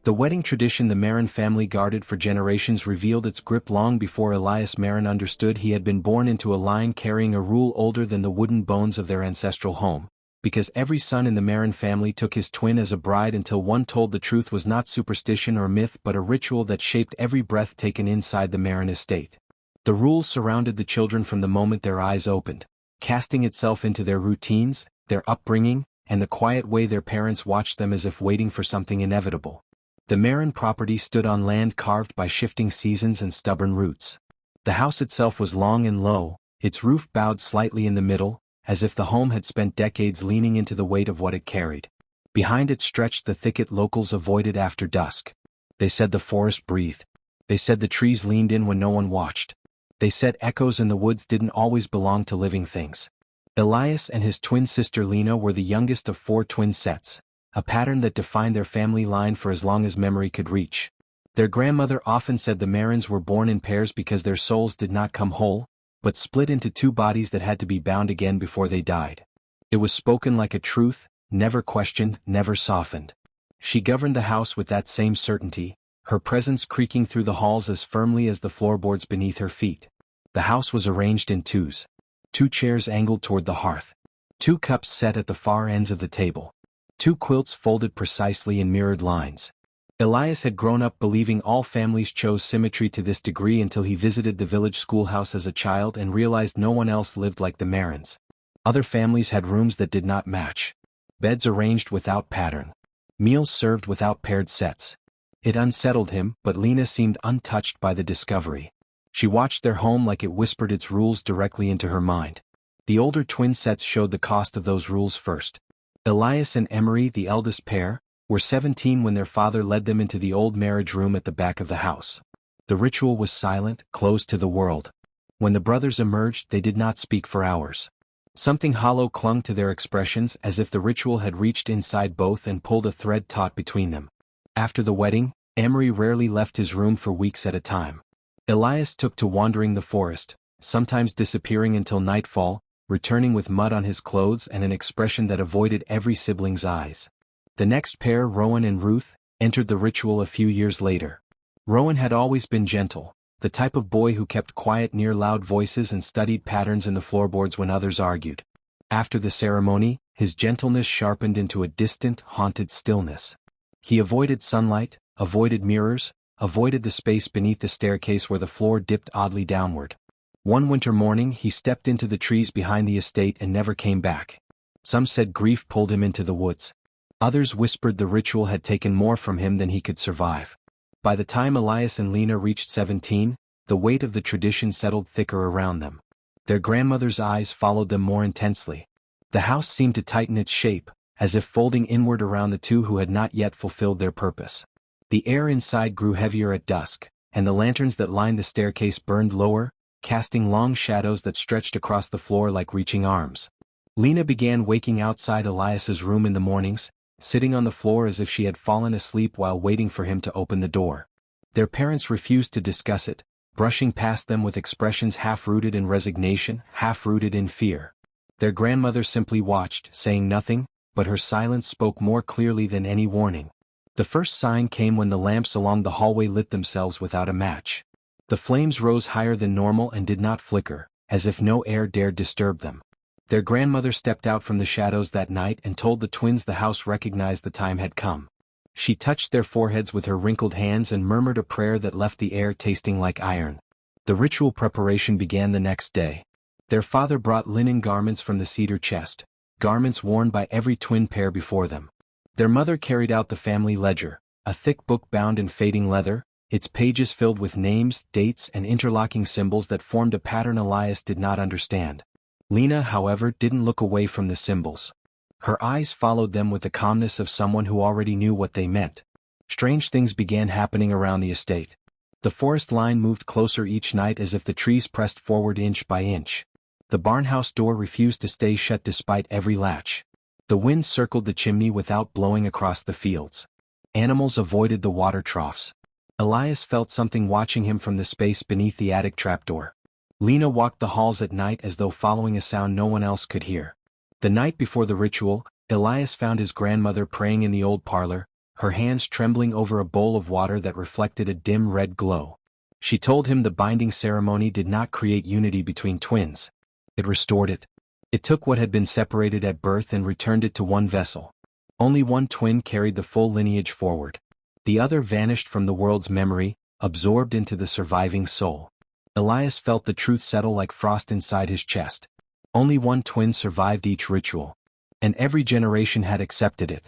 The wedding tradition the Marin family guarded for generations revealed its grip long before Elias Marin understood he had been born into a line carrying a rule older than the wooden bones of their ancestral home, because every son in the Marin family took his twin as a bride until one told the truth was not superstition or myth but a ritual that shaped every breath taken inside the Marin estate. The rule surrounded the children from the moment their eyes opened, casting itself into their routines, their upbringing, and the quiet way their parents watched them as if waiting for something inevitable. The Merrin property stood on land carved by shifting seasons and stubborn roots. The house itself was long and low, its roof bowed slightly in the middle, as if the home had spent decades leaning into the weight of what it carried. Behind it stretched the thicket locals avoided after dusk. They said the forest breathed. They said the trees leaned in when no one watched. They said echoes in the woods didn't always belong to living things. Elias and his twin sister Lena were the youngest of 4 twin sets, a pattern that defined their family line for as long as memory could reach. Their grandmother often said the Marins were born in pairs because their souls did not come whole, but split into 2 bodies that had to be bound again before they died. It was spoken like a truth, never questioned, never softened. She governed the house with that same certainty, her presence creaking through the halls as firmly as the floorboards beneath her feet. The house was arranged in 2s. 2 chairs angled toward the hearth. 2 cups set at the far ends of the table. 2 quilts folded precisely in mirrored lines. Elias had grown up believing all families chose symmetry to this degree until he visited the village schoolhouse as a child and realized no one else lived like the Marins. Other families had rooms that did not match. Beds arranged without pattern. Meals served without paired sets. It unsettled him, but Lena seemed untouched by the discovery. She watched their home like it whispered its rules directly into her mind. The older twin sets showed the cost of those rules first. Elias and Emery, the eldest pair, were 17 when their father led them into the old marriage room at the back of the house. The ritual was silent, closed to the world. When the brothers emerged, they did not speak for hours. Something hollow clung to their expressions as if the ritual had reached inside both and pulled a thread taut between them. After the wedding, Emery rarely left his room for weeks at a time. Elias took to wandering the forest, sometimes disappearing until nightfall, returning with mud on his clothes and an expression that avoided every sibling's eyes. The next pair, Rowan and Ruth, entered the ritual a few years later. Rowan had always been gentle, the type of boy who kept quiet near loud voices and studied patterns in the floorboards when others argued. After the ceremony, his gentleness sharpened into a distant, haunted stillness. He avoided sunlight, avoided mirrors, avoided the space beneath the staircase where the floor dipped oddly downward. One winter morning he stepped into the trees behind the estate and never came back. Some said grief pulled him into the woods. Others whispered the ritual had taken more from him than he could survive. By the time Elias and Lena reached 17, the weight of the tradition settled thicker around them. Their grandmother's eyes followed them more intensely. The house seemed to tighten its shape, as if folding inward around the 2 who had not yet fulfilled their purpose. The air inside grew heavier at dusk, and the lanterns that lined the staircase burned lower, casting long shadows that stretched across the floor like reaching arms. Lena began waking outside Elias's room in the mornings, sitting on the floor as if she had fallen asleep while waiting for him to open the door. Their parents refused to discuss it, brushing past them with expressions half-rooted in resignation, half-rooted in fear. Their grandmother simply watched, saying nothing, but her silence spoke more clearly than any warning. The first sign came when the lamps along the hallway lit themselves without a match. The flames rose higher than normal and did not flicker, as if no air dared disturb them. Their grandmother stepped out from the shadows that night and told the twins the house recognized the time had come. She touched their foreheads with her wrinkled hands and murmured a prayer that left the air tasting like iron. The ritual preparation began the next day. Their father brought linen garments from the cedar chest, garments worn by every twin pair before them. Their mother carried out the family ledger, a thick book bound in fading leather, its pages filled with names, dates, and interlocking symbols that formed a pattern Elias did not understand. Lena, however, didn't look away from the symbols. Her eyes followed them with the calmness of someone who already knew what they meant. Strange things began happening around the estate. The forest line moved closer each night as if the trees pressed forward inch by inch. The barnhouse door refused to stay shut despite every latch. The wind circled the chimney without blowing across the fields. Animals avoided the water troughs. Elias felt something watching him from the space beneath the attic trapdoor. Lena walked the halls at night as though following a sound no one else could hear. The night before the ritual, Elias found his grandmother praying in the old parlor, her hands trembling over a bowl of water that reflected a dim red glow. She told him the binding ceremony did not create unity between twins. It restored it. It took what had been separated at birth and returned it to one vessel. Only one twin carried the full lineage forward. The other vanished from the world's memory, absorbed into the surviving soul. Elias felt the truth settle like frost inside his chest. Only one twin survived each ritual. And every generation had accepted it.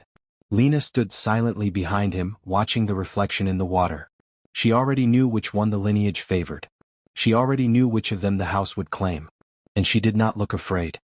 Lena stood silently behind him, watching the reflection in the water. She already knew which one the lineage favored. She already knew which of them the house would claim. And she did not look afraid.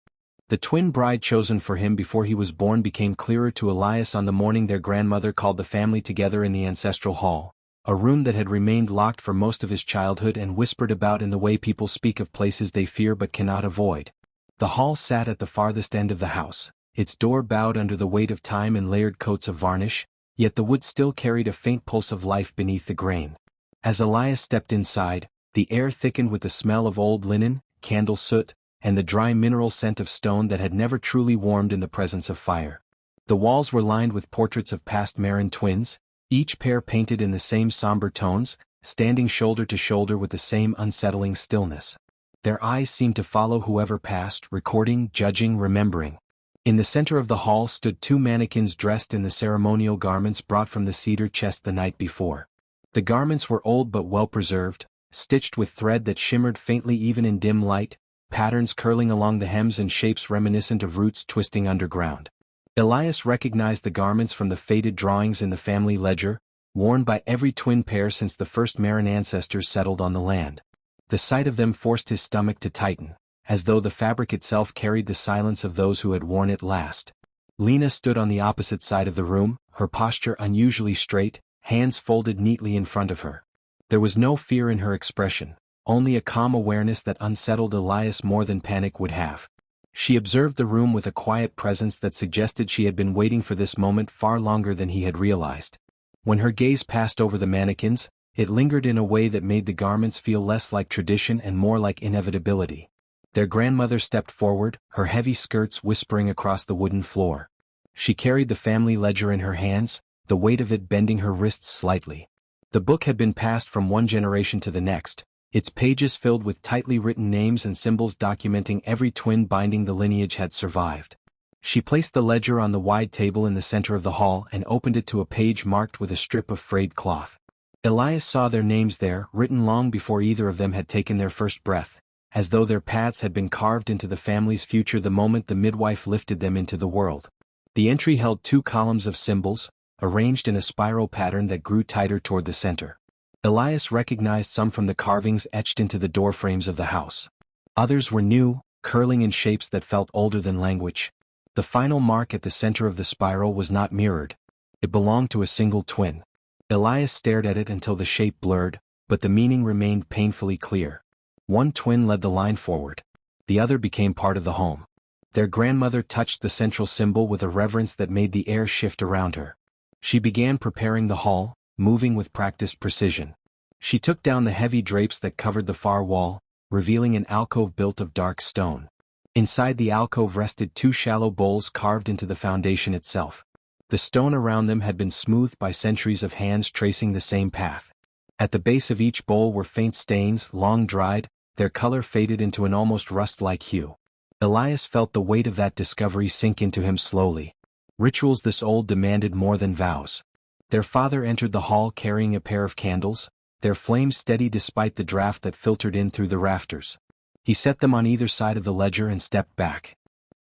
The twin bride chosen for him before he was born became clearer to Elias on the morning their grandmother called the family together in the ancestral hall, a room that had remained locked for most of his childhood and whispered about in the way people speak of places they fear but cannot avoid. The hall sat at the farthest end of the house, its door bowed under the weight of time and layered coats of varnish, yet the wood still carried a faint pulse of life beneath the grain. As Elias stepped inside, the air thickened with the smell of old linen, candle soot, and the dry mineral scent of stone that had never truly warmed in the presence of fire. The walls were lined with portraits of past Marin twins, each pair painted in the same somber tones, standing shoulder to shoulder with the same unsettling stillness. Their eyes seemed to follow whoever passed, recording, judging, remembering. In the center of the hall stood two mannequins dressed in the ceremonial garments brought from the cedar chest the night before. The garments were old but well preserved, stitched with thread that shimmered faintly even in dim light, patterns curling along the hems and shapes reminiscent of roots twisting underground. Elias recognized the garments from the faded drawings in the family ledger, worn by every twin pair since the first Merrin ancestors settled on the land. The sight of them forced his stomach to tighten, as though the fabric itself carried the silence of those who had worn it last. Lena stood on the opposite side of the room, her posture unusually straight, hands folded neatly in front of her. There was no fear in her expression, only a calm awareness that unsettled Elias more than panic would have. She observed the room with a quiet presence that suggested she had been waiting for this moment far longer than he had realized. When her gaze passed over the mannequins, it lingered in a way that made the garments feel less like tradition and more like inevitability. Their grandmother stepped forward, her heavy skirts whispering across the wooden floor. She carried the family ledger in her hands, the weight of it bending her wrists slightly. The book had been passed from one generation to the next, its pages filled with tightly written names and symbols documenting every twin binding the lineage had survived. She placed the ledger on the wide table in the center of the hall and opened it to a page marked with a strip of frayed cloth. Elias saw their names there, written long before either of them had taken their first breath, as though their paths had been carved into the family's future the moment the midwife lifted them into the world. The entry held 2 columns of symbols, arranged in a spiral pattern that grew tighter toward the center. Elias recognized some from the carvings etched into the doorframes of the house. Others were new, curling in shapes that felt older than language. The final mark at the center of the spiral was not mirrored. It belonged to a single twin. Elias stared at it until the shape blurred, but the meaning remained painfully clear. One twin led the line forward. The other became part of the home. Their grandmother touched the central symbol with a reverence that made the air shift around her. She began preparing the hall, moving with practiced precision. She took down the heavy drapes that covered the far wall, revealing an alcove built of dark stone. Inside the alcove rested 2 shallow bowls carved into the foundation itself. The stone around them had been smoothed by centuries of hands tracing the same path. At the base of each bowl were faint stains, long dried, their color faded into an almost rust-like hue. Elias felt the weight of that discovery sink into him slowly. Rituals this old demanded more than vows. Their father entered the hall carrying a pair of candles, their flames steady despite the draft that filtered in through the rafters. He set them on either side of the ledger and stepped back.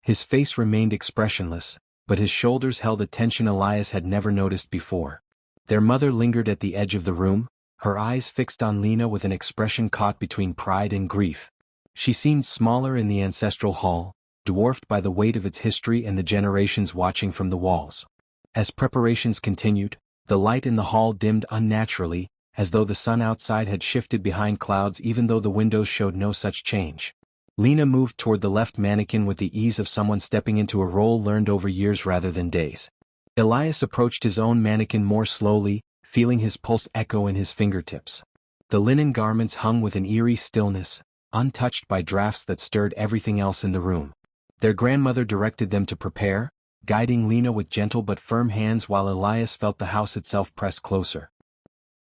His face remained expressionless, but his shoulders held a tension Elias had never noticed before. Their mother lingered at the edge of the room, her eyes fixed on Lena with an expression caught between pride and grief. She seemed smaller in the ancestral hall, dwarfed by the weight of its history and the generations watching from the walls. As preparations continued, the light in the hall dimmed unnaturally, as though the sun outside had shifted behind clouds even though the windows showed no such change. Lena moved toward the left mannequin with the ease of someone stepping into a role learned over years rather than days. Elias approached his own mannequin more slowly, feeling his pulse echo in his fingertips. The linen garments hung with an eerie stillness, untouched by drafts that stirred everything else in the room. Their grandmother directed them to prepare, guiding Lena with gentle but firm hands while Elias felt the house itself press closer.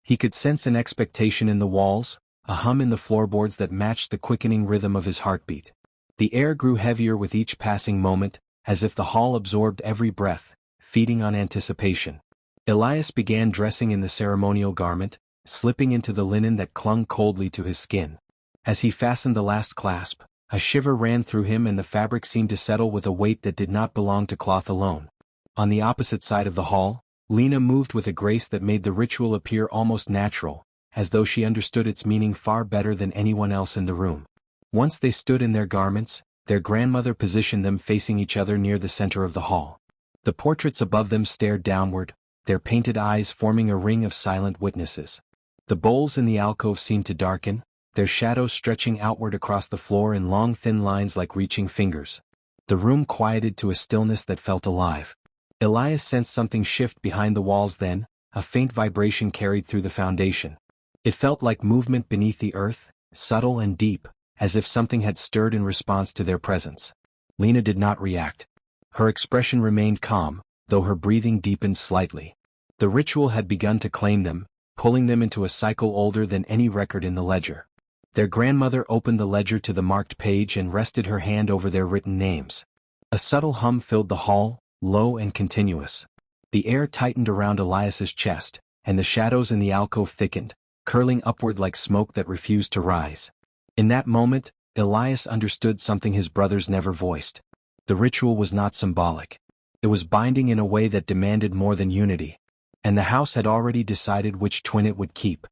He could sense an expectation in the walls, a hum in the floorboards that matched the quickening rhythm of his heartbeat. The air grew heavier with each passing moment, as if the hall absorbed every breath, feeding on anticipation. Elias began dressing in the ceremonial garment, slipping into the linen that clung coldly to his skin. As he fastened the last clasp, a shiver ran through him and the fabric seemed to settle with a weight that did not belong to cloth alone. On the opposite side of the hall, Lena moved with a grace that made the ritual appear almost natural, as though she understood its meaning far better than anyone else in the room. Once they stood in their garments, their grandmother positioned them facing each other near the center of the hall. The portraits above them stared downward, their painted eyes forming a ring of silent witnesses. The bowls in the alcove seemed to darken, their shadows stretching outward across the floor in long thin lines like reaching fingers. The room quieted to a stillness that felt alive. Elias sensed something shift behind the walls then, a faint vibration carried through the foundation. It felt like movement beneath the earth, subtle and deep, as if something had stirred in response to their presence. Lena did not react. Her expression remained calm, though her breathing deepened slightly. The ritual had begun to claim them, pulling them into a cycle older than any record in the ledger. Their grandmother opened the ledger to the marked page and rested her hand over their written names. A subtle hum filled the hall, low and continuous. The air tightened around Elias's chest, and the shadows in the alcove thickened, curling upward like smoke that refused to rise. In that moment, Elias understood something his brothers never voiced. The ritual was not symbolic. It was binding in a way that demanded more than unity. And the house had already decided which twin it would keep.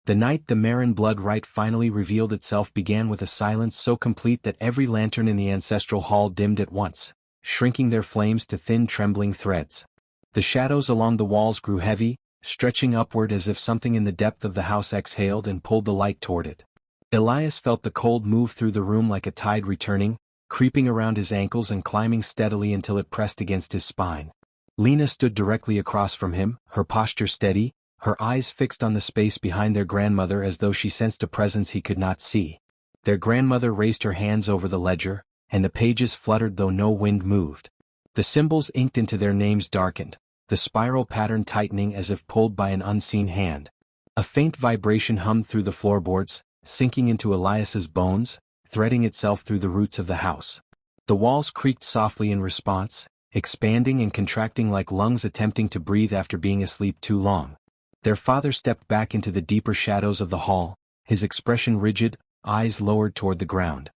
The night the Marin blood rite finally revealed itself began with a silence so complete that every lantern in the ancestral hall dimmed at once, shrinking their flames to thin trembling threads. The shadows along the walls grew heavy, stretching upward as if something in the depth of the house exhaled and pulled the light toward it. Elias felt the cold move through the room like a tide returning, creeping around his ankles and climbing steadily until it pressed against his spine. Lena stood directly across from him, her posture steady, her eyes fixed on the space behind their grandmother as though she sensed a presence he could not see. Their grandmother raised her hands over the ledger, and the pages fluttered though no wind moved. The symbols inked into their names darkened, the spiral pattern tightening as if pulled by an unseen hand. A faint vibration hummed through the floorboards, sinking into Elias's bones, threading itself through the roots of the house. The walls creaked softly in response, expanding and contracting like lungs attempting to breathe after being asleep too long. Their father stepped back into the deeper shadows of the hall, his expression rigid, eyes lowered toward the ground.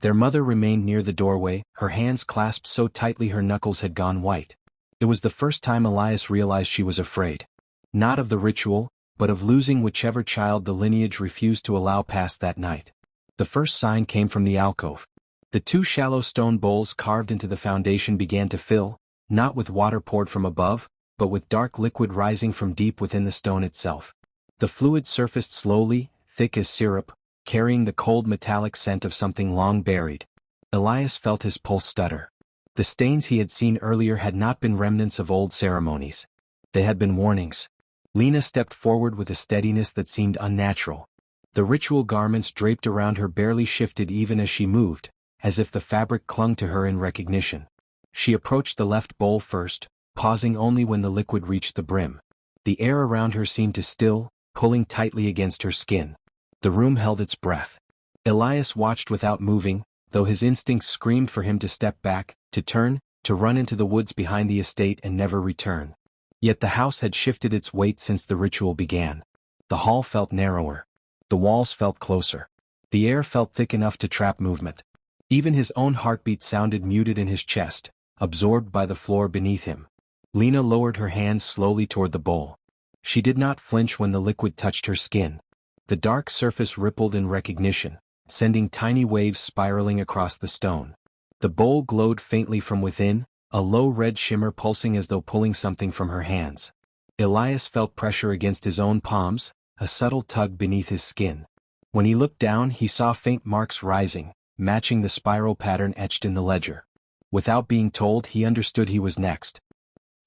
Their mother remained near the doorway, her hands clasped so tightly her knuckles had gone white. It was the first time Elias realized she was afraid. Not of the ritual, but of losing whichever child the lineage refused to allow past that night. The first sign came from the alcove. The two shallow stone bowls carved into the foundation began to fill, not with water poured from above, but with dark liquid rising from deep within the stone itself. The fluid surfaced slowly, thick as syrup, carrying the cold metallic scent of something long buried. Elias felt his pulse stutter. The stains he had seen earlier had not been remnants of old ceremonies. They had been warnings. Lena stepped forward with a steadiness that seemed unnatural. The ritual garments draped around her barely shifted even as she moved, as if the fabric clung to her in recognition. She approached the left bowl first, pausing only when the liquid reached the brim. The air around her seemed to still, pulling tightly against her skin. The room held its breath. Elias watched without moving, though his instincts screamed for him to step back, to turn, to run into the woods behind the estate and never return. Yet the house had shifted its weight since the ritual began. The hall felt narrower. The walls felt closer. The air felt thick enough to trap movement. Even his own heartbeat sounded muted in his chest, absorbed by the floor beneath him. Lena lowered her hands slowly toward the bowl. She did not flinch when the liquid touched her skin. The dark surface rippled in recognition, sending tiny waves spiraling across the stone. The bowl glowed faintly from within, a low red shimmer pulsing as though pulling something from her hands. Elias felt pressure against his own palms, a subtle tug beneath his skin. When he looked down he saw faint marks rising, matching the spiral pattern etched in the ledger. Without being told he understood he was next.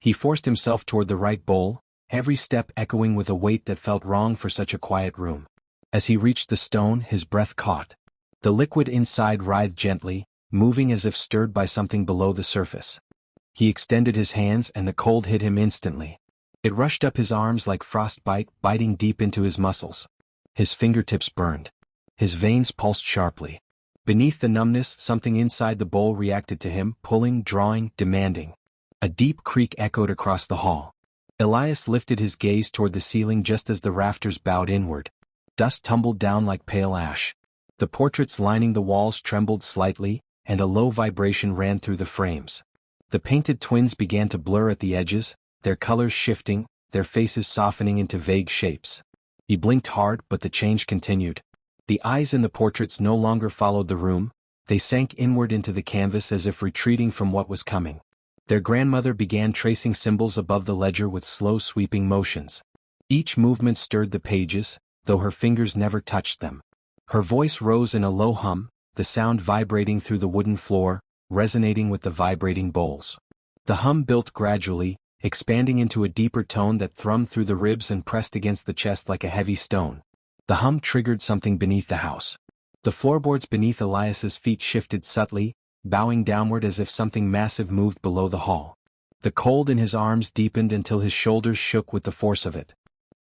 He forced himself toward the right bowl, every step echoing with a weight that felt wrong for such a quiet room. As he reached the stone his breath caught. The liquid inside writhed gently, moving as if stirred by something below the surface. He extended his hands and the cold hit him instantly. It rushed up his arms like frostbite, biting deep into his muscles. His fingertips burned. His veins pulsed sharply. Beneath the numbness, something inside the bowl reacted to him, pulling, drawing, demanding. A deep creak echoed across the hall. Elias lifted his gaze toward the ceiling just as the rafters bowed inward. Dust tumbled down like pale ash. The portraits lining the walls trembled slightly, and a low vibration ran through the frames. The painted twins began to blur at the edges, their colors shifting, their faces softening into vague shapes. He blinked hard, but the change continued. The eyes in the portraits no longer followed the room, they sank inward into the canvas as if retreating from what was coming. Their grandmother began tracing symbols above the ledger with slow sweeping motions. Each movement stirred the pages, though her fingers never touched them. Her voice rose in a low hum, the sound vibrating through the wooden floor, resonating with the vibrating bowls. The hum built gradually, expanding into a deeper tone that thrummed through the ribs and pressed against the chest like a heavy stone. The hum triggered something beneath the house. The floorboards beneath Elias's feet shifted subtly, bowing downward as if something massive moved below the hall. The cold in his arms deepened until his shoulders shook with the force of it.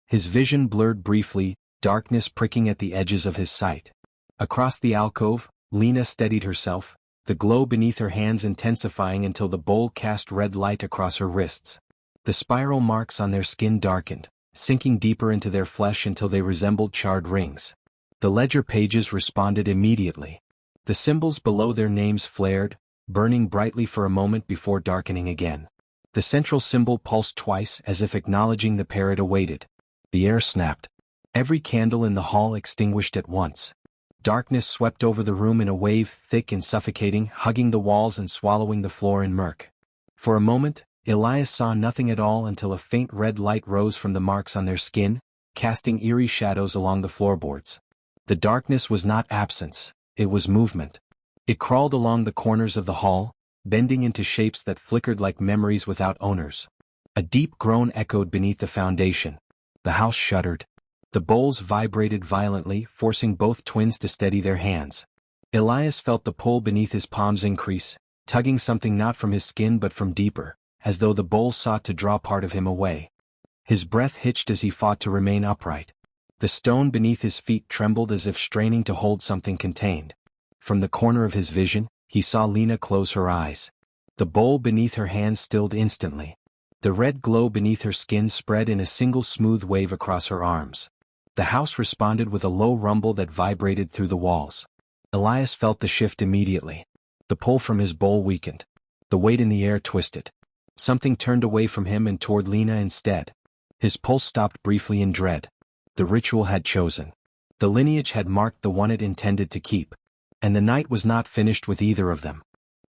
His vision blurred briefly, darkness pricking at the edges of his sight. Across the alcove, Lena steadied herself, the glow beneath her hands intensifying until the bowl cast red light across her wrists. The spiral marks on their skin darkened, sinking deeper into their flesh until they resembled charred rings. The ledger pages responded immediately. The symbols below their names flared, burning brightly for a moment before darkening again. The central symbol pulsed twice as if acknowledging the pair it awaited. The air snapped. Every candle in the hall extinguished at once. Darkness swept over the room in a wave, thick and suffocating, hugging the walls and swallowing the floor in murk. For a moment, Elias saw nothing at all until a faint red light rose from the marks on their skin, casting eerie shadows along the floorboards. The darkness was not absence. It was movement. It crawled along the corners of the hall, bending into shapes that flickered like memories without owners. A deep groan echoed beneath the foundation. The house shuddered. The bowls vibrated violently, forcing both twins to steady their hands. Elias felt the pull beneath his palms increase, tugging something not from his skin but from deeper, as though the bowl sought to draw part of him away. His breath hitched as he fought to remain upright. The stone beneath his feet trembled as if straining to hold something contained. From the corner of his vision, he saw Lena close her eyes. The bowl beneath her hands stilled instantly. The red glow beneath her skin spread in a single smooth wave across her arms. The house responded with a low rumble that vibrated through the walls. Elias felt the shift immediately. The pull from his bowl weakened. The weight in the air twisted. Something turned away from him and toward Lena instead. His pulse stopped briefly in dread. The ritual had chosen. The lineage had marked the one it intended to keep. And the night was not finished with either of them.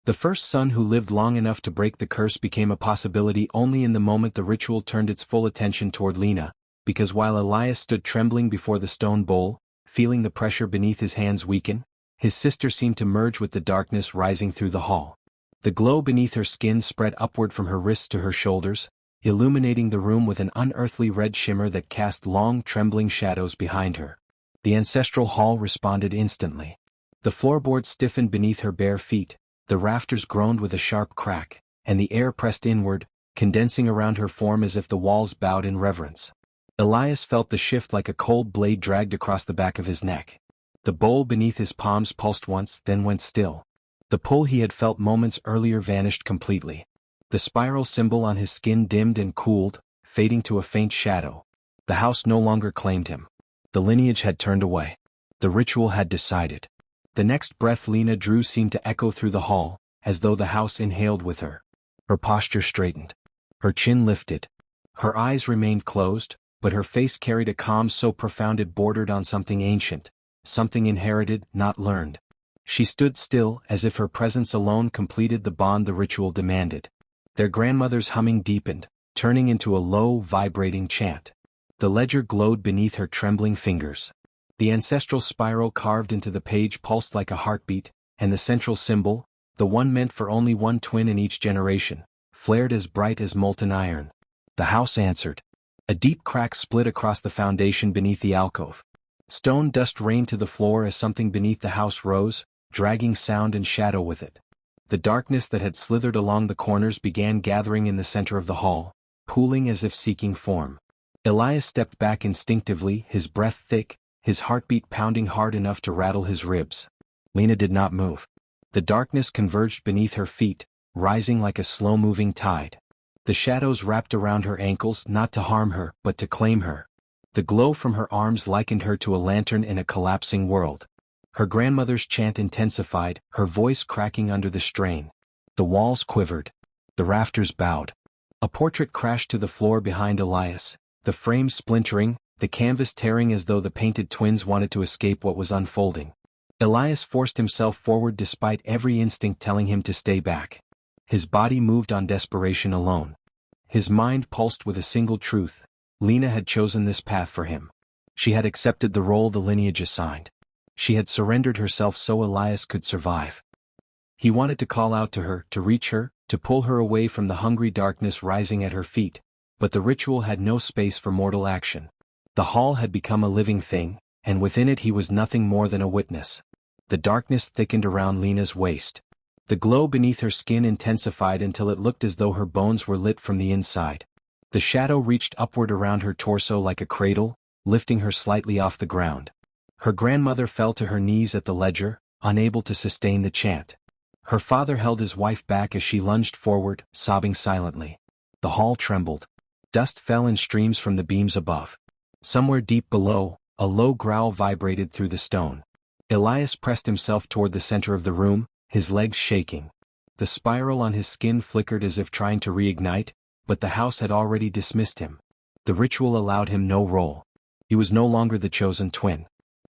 The first son who lived long enough to break the curse became a possibility only in the moment the ritual turned its full attention toward Lena, because while Elias stood trembling before the stone bowl, feeling the pressure beneath his hands weaken, his sister seemed to merge with the darkness rising through the hall. The glow beneath her skin spread upward from her wrists to her shoulders, illuminating the room with an unearthly red shimmer that cast long trembling shadows behind her. The ancestral hall responded instantly. The floorboards stiffened beneath her bare feet, the rafters groaned with a sharp crack, and the air pressed inward, condensing around her form as if the walls bowed in reverence. Elias felt the shift like a cold blade dragged across the back of his neck. The bowl beneath his palms pulsed once, then went still. The pull he had felt moments earlier vanished completely. The spiral symbol on his skin dimmed and cooled, fading to a faint shadow. The house no longer claimed him. The lineage had turned away. The ritual had decided. The next breath Lena drew seemed to echo through the hall, as though the house inhaled with her. Her posture straightened. Her chin lifted. Her eyes remained closed, but her face carried a calm so profound it bordered on something ancient, something inherited, not learned. She stood still, as if her presence alone completed the bond the ritual demanded. Their grandmother's humming deepened, turning into a low, vibrating chant. The ledger glowed beneath her trembling fingers. The ancestral spiral carved into the page pulsed like a heartbeat, and the central symbol, the one meant for only one twin in each generation, flared as bright as molten iron. The house answered. A deep crack split across the foundation beneath the alcove. Stone dust rained to the floor as something beneath the house rose, dragging sound and shadow with it. The darkness that had slithered along the corners began gathering in the center of the hall, pooling as if seeking form. Elias stepped back instinctively, his breath thick, his heartbeat pounding hard enough to rattle his ribs. Lena did not move. The darkness converged beneath her feet, rising like a slow-moving tide. The shadows wrapped around her ankles not to harm her but to claim her. The glow from her arms likened her to a lantern in a collapsing world. Her grandmother's chant intensified, her voice cracking under the strain. The walls quivered. The rafters bowed. A portrait crashed to the floor behind Elias, the frame splintering, the canvas tearing as though the painted twins wanted to escape what was unfolding. Elias forced himself forward despite every instinct telling him to stay back. His body moved on desperation alone. His mind pulsed with a single truth: Lena had chosen this path for him. She had accepted the role the lineage assigned. She had surrendered herself so Elias could survive. He wanted to call out to her, to reach her, to pull her away from the hungry darkness rising at her feet, but the ritual had no space for mortal action. The hall had become a living thing, and within it he was nothing more than a witness. The darkness thickened around Lena's waist. The glow beneath her skin intensified until it looked as though her bones were lit from the inside. The shadow reached upward around her torso like a cradle, lifting her slightly off the ground. Her grandmother fell to her knees at the ledger, unable to sustain the chant. Her father held his wife back as she lunged forward, sobbing silently. The hall trembled. Dust fell in streams from the beams above. Somewhere deep below, a low growl vibrated through the stone. Elias pressed himself toward the center of the room, his legs shaking. The spiral on his skin flickered as if trying to reignite, but the house had already dismissed him. The ritual allowed him no role. He was no longer the chosen twin.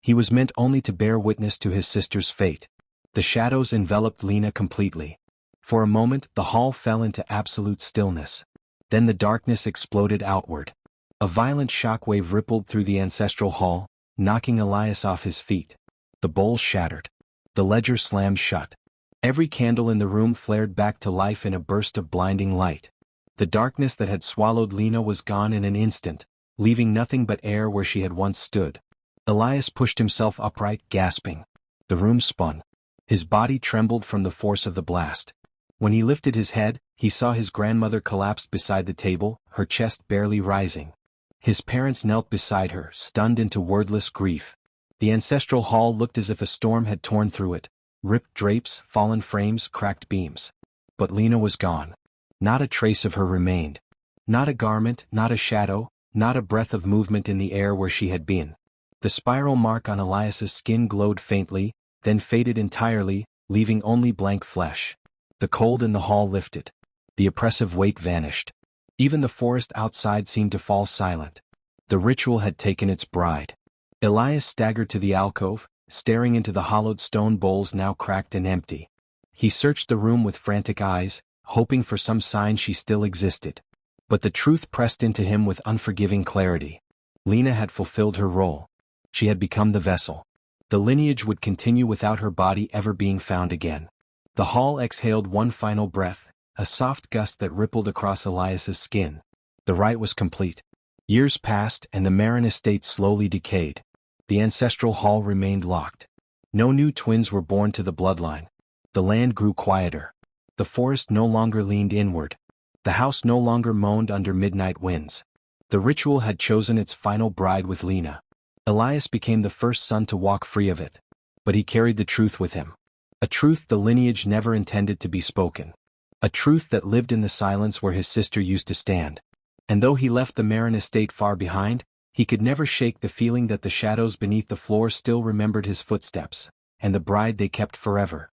He was meant only to bear witness to his sister's fate. The shadows enveloped Lena completely. For a moment the hall fell into absolute stillness. Then the darkness exploded outward. A violent shockwave rippled through the ancestral hall, knocking Elias off his feet. The bowl shattered. The ledger slammed shut. Every candle in the room flared back to life in a burst of blinding light. The darkness that had swallowed Lena was gone in an instant, leaving nothing but air where she had once stood. Elias pushed himself upright, gasping. The room spun. His body trembled from the force of the blast. When he lifted his head, he saw his grandmother collapsed beside the table, her chest barely rising. His parents knelt beside her, stunned into wordless grief. The ancestral hall looked as if a storm had torn through it. Ripped drapes, fallen frames, cracked beams. But Lena was gone. Not a trace of her remained. Not a garment, not a shadow, not a breath of movement in the air where she had been. The spiral mark on Elias's skin glowed faintly, then faded entirely, leaving only blank flesh. The cold in the hall lifted. The oppressive weight vanished. Even the forest outside seemed to fall silent. The ritual had taken its bride. Elias staggered to the alcove, staring into the hollowed stone bowls now cracked and empty. He searched the room with frantic eyes, hoping for some sign she still existed. But the truth pressed into him with unforgiving clarity. Lena had fulfilled her role. She had become the vessel. The lineage would continue without her body ever being found again. The hall exhaled one final breath, a soft gust that rippled across Elias's skin. The rite was complete. Years passed and the Marin estate slowly decayed. The ancestral hall remained locked. No new twins were born to the bloodline. The land grew quieter. The forest no longer leaned inward. The house no longer moaned under midnight winds. The ritual had chosen its final bride with Lena. Elias became the first son to walk free of it. But he carried the truth with him. A truth the lineage never intended to be spoken. A truth that lived in the silence where his sister used to stand. And though he left the Merrin estate far behind, he could never shake the feeling that the shadows beneath the floor still remembered his footsteps, and the bride they kept forever.